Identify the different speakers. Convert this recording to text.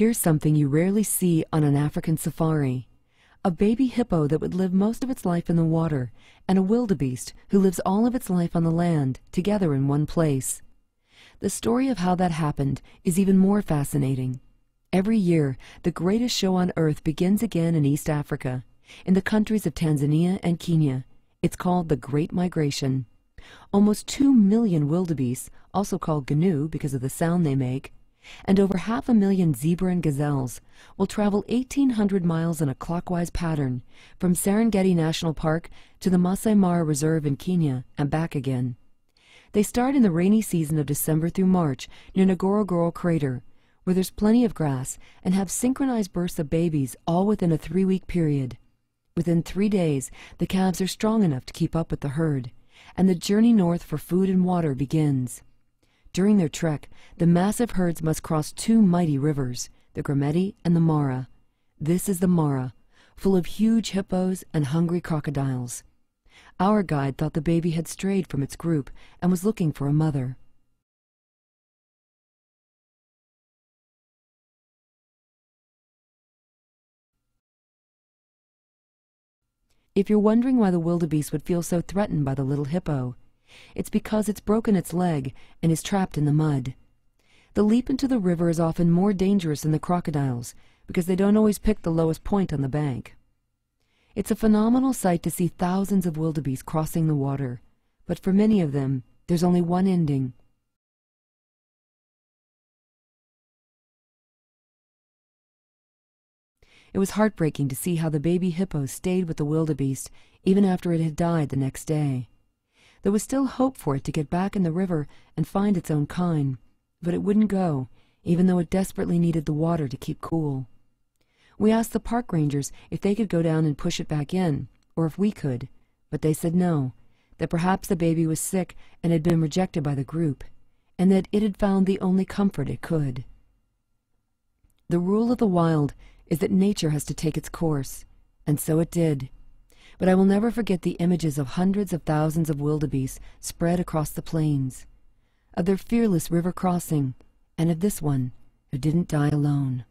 Speaker 1: Here's something you rarely see on an African safari. A baby hippo that would live most of its life in the water, and a wildebeest who lives all of its life on the land, together in one place. The story of how that happened is even more fascinating. Every year, the greatest show on earth begins again in East Africa, in the countries of Tanzania and Kenya. It's called the Great Migration. Almost 2 million wildebeests, also called gnu because of the sound they make, and over 500,000 zebra and gazelles will travel 1,800 miles in a clockwise pattern from Serengeti National Park to the Masai Mara Reserve in Kenya and back again. They start in the rainy season of December through March near Ngorongoro Crater, where there's plenty of grass, and have synchronized births of babies all within a 3-week period. Within 3 days, the calves are strong enough to keep up with the herd, and the journey north for food and water begins. During their trek, the massive herds must cross 2 mighty rivers, the Grameti and the Mara. This is the Mara, full of huge hippos and hungry crocodiles. Our guide thought the baby had strayed from its group and was looking for a mother. If you're wondering why the wildebeest would feel so threatened by the little hippo, it's because it's broken its leg and is trapped in the mud. The leap into the river is often more dangerous than the crocodiles because they don't always pick the lowest point on the bank. It's a phenomenal sight to see thousands of wildebeest crossing the water, but for many of them, there's only one ending. It was heartbreaking to see how the baby hippo stayed with the wildebeest even after it had died the next day. There was still hope for it to get back in the river and find its own kind, but it wouldn't go, even though it desperately needed the water to keep cool. We asked the park rangers if they could go down and push it back in, or if we could, but they said no, that perhaps the baby was sick and had been rejected by the group, and that it had found the only comfort it could. The rule of the wild is that nature has to take its course, and so it did. But I will never forget the images of hundreds of thousands of wildebeest spread across the plains, of their fearless river crossing, and of this one who didn't die alone.